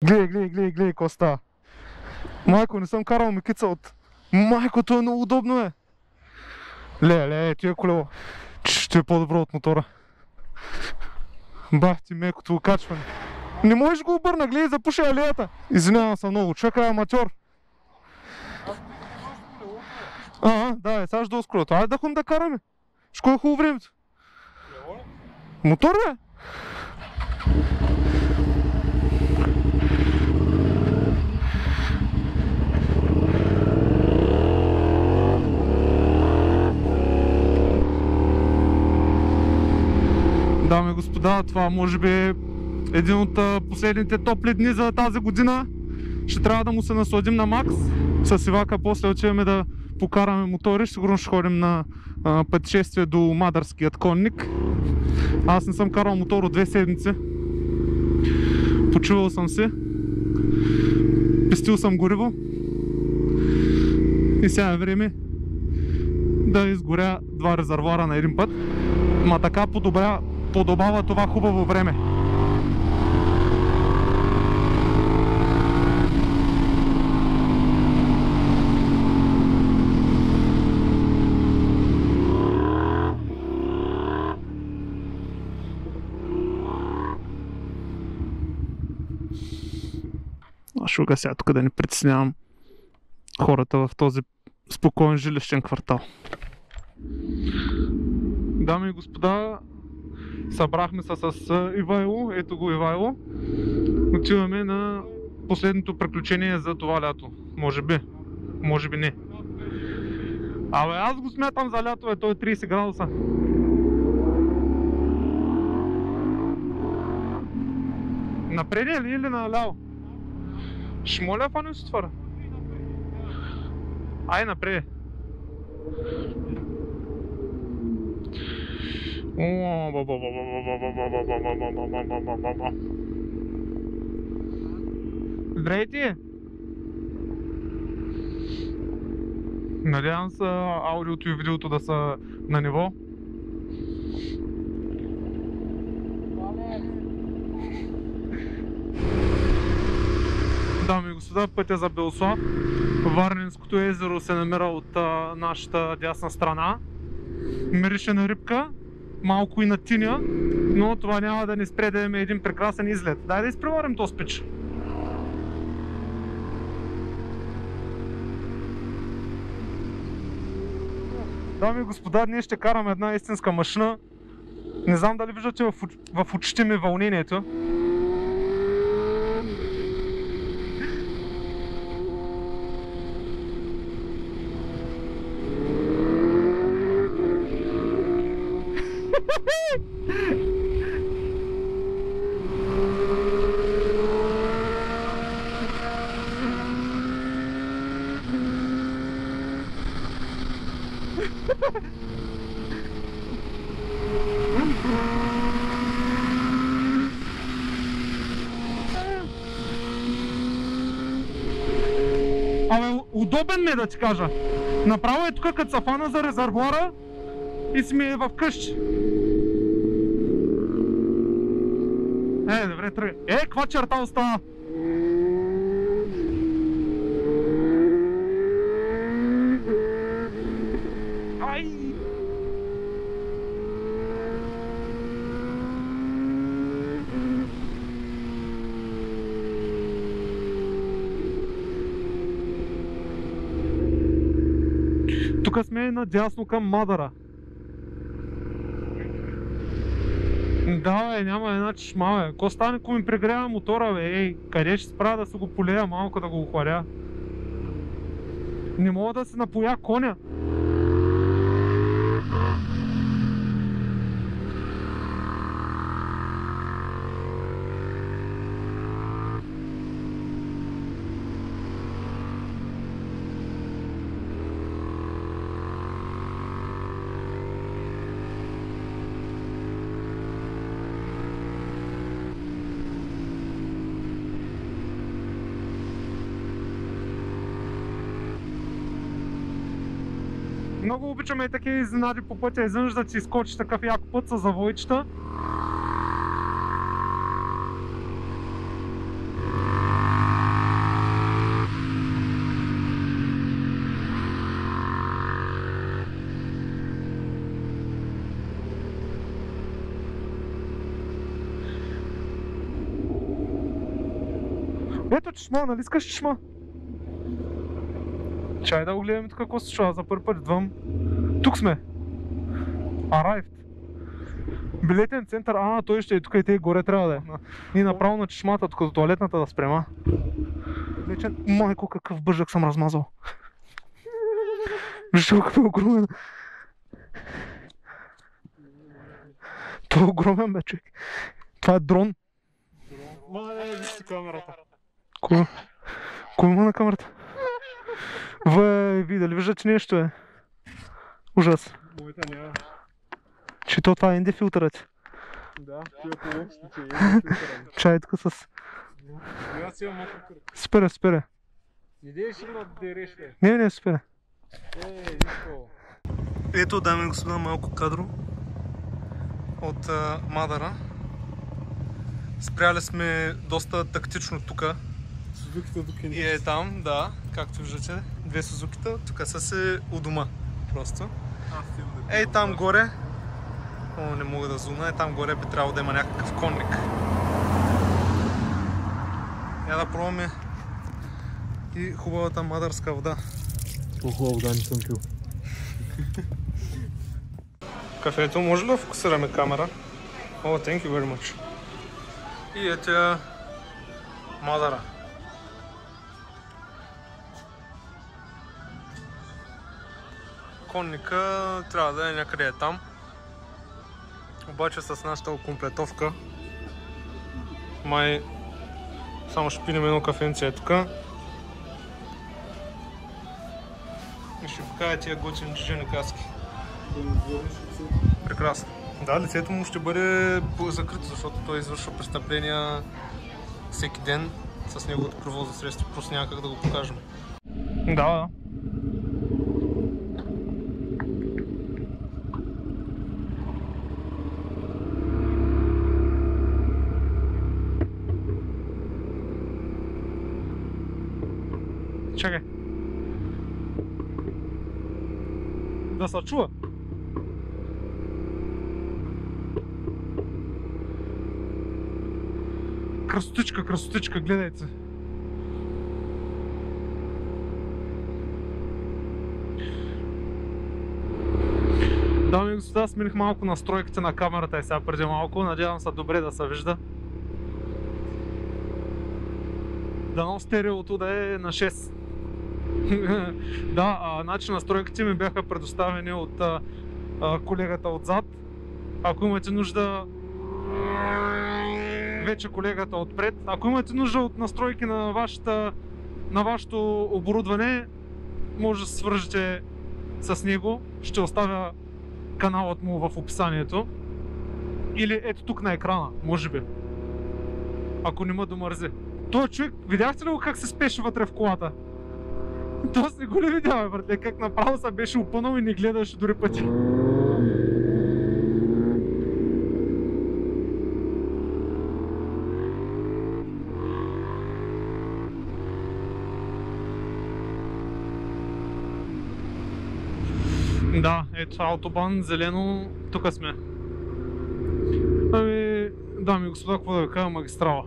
Гледай, Коста. Майко, не съм карал Микица от... Майко, то е много удобно, е. Ле, тия колело. Ще е по-добро от мотора. Бах ти мекото окачване. Не можеш го обърна, гледай, запуши алеята. Извинявам се много, човек е аматьор. Да, сега ще до сколето. Айде да ходим да караме. Шко е хубаво времето. Мотор, бе? Дами и господа, това може би е един от последните топли дни за тази година. Ще трябва да му се насладим на макс. С Ивака после отиваме да покараме мотори. Сигурно ще ходим на пътешествие до Мадарският конник. Аз не съм карал мотор от 2 седмици. Почувал съм се. Пестил съм гориво. И сега е време да изгоря 2 резервоара на един път. Ма така подобава това хубаво време. Шуга сега тук да не притеснявам хората в този спокоен жилищен квартал. Дами и господа, събрахме се с Ивайло, ето го Ивайло. Отиваме на последното приключение за това лято. Може би не. Абе, аз го смятам за лято, той е 30 градуса. Напред ли или наляво? Ще моля фани се отваря. Ай, напред. Здравейте! Надявам се аудиото и видеото да са на ниво. Дами и господа, пътя за Белослав. Варненското езеро се намира от нашата дясна страна. Мирише на рибка, малко и на тиня, но това няма да ни спре да имаме един прекрасен излет. Дай да изпреварим този пич. Дами и господа, днес ще караме една истинска машина. Не знам дали виждате в очите ми вълнението. Абе, удобен ми е да ти кажа. Направо е тук като се фана за резервуара и си ми е в къщи. Добре, тръгай. Каква черта остава? Ай! Тук сме надясно към Мадара. Да, няма една чешма, бе. Ко стане, ако ми прегрява мотора, бе? Къде ще спра да се го полея малко да го охладя? Не мога да се напоя коня. Много обичаме и такива изненади по пътя, изведнъж да ти изкочи такъв як път с завойчета. Ето чешма, нали искаш чешма? Чай да го гледаме тук какво се случва, за първи път идвам. Тук сме. Arrived. Билетен център, той ще е тук и те горе трябва да е. И направо на чешмата, тук до туалетната да спрема. Билетен, майко какъв бъжък съм размазал. Вижте какъв е огромен. Той е огромен бе, човек. Това е дрон. Вижте камерата. Кой има на камерата? Дали виждате нещо е? Ужас. Моята няма. Че това е ND филтърът. Да, че е по-лошо, че е филтърът. Чай тук с... Аз имам малко кръг. Спере. Не деш ли да дереш, бе? Не, спере. Нищо. Ето, дами и господа, малко кадро от Мадара. Спряли сме доста тактично тук. Сузуките тук И е там, да, както виждате, две Сузукита, тук са се у дома просто. Ей там горе, не мога да зумна, там горе би трябвало да има някакъв конник. Я да пробваме и хубавата мадарска вода. По-хубава вода не съм пил. Кафето, може ли да фокусираме камера? Thank you very much. И ето Мадара. Конника трябва да е някъде там. Обаче с нашата окомплетовка май само ще пинем едно кафенце тук. И ще покажа тия готини джижени каски. Прекрасно. Да, лицето му ще бъде закрито, защото той извършва престъпления всеки ден с неговото превозно средство. Просто няма как да го покажем. Да. Чакай. Да се чува. Красотичка, гледайте. Дами и господа, смених малко настройките на камерата и сега преди малко. Надявам се добре да се вижда. Дано стереото да е на 6. Да, значи настройките ми бяха предоставени от колегата отзад. Ако имате нужда, вече колегата отпред. Ако имате нужда от настройки на вашето оборудване, може да се свържете с него. Ще оставя каналът му в описанието. Или ето тук на екрана, може би. Ако не ме домързи. Той човек, видяхте ли го как се спеше вътре в колата? Тоест не го ли видява, братле, как направо се беше опънал и не гледаше дори пъти. Да, ето автобан, зелено, тук сме. Ами, дами и господа, какво да ви кажа, магистрала.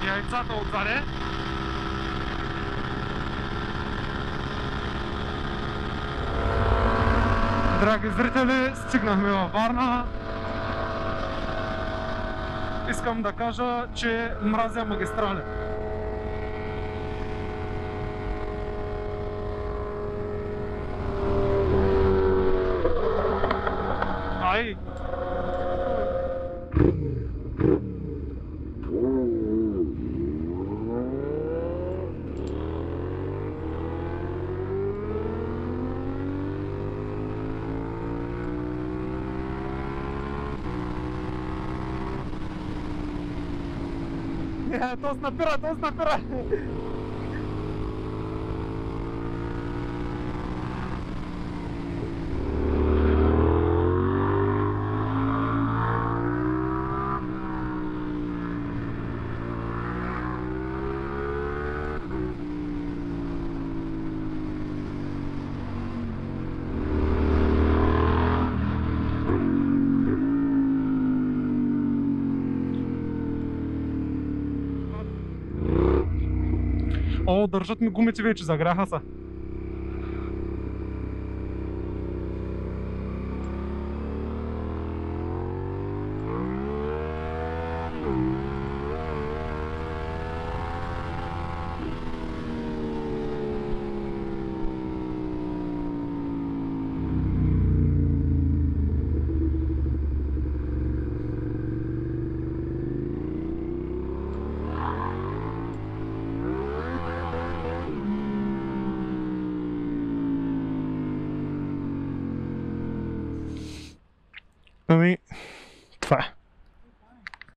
Яйцата отзаде. Драги зрители, стигнахме във Варна. Искам да кажа, че мразя магистрали. Ай! То снапира! О, държат ми гумите вече, загряха са. Ами, това е.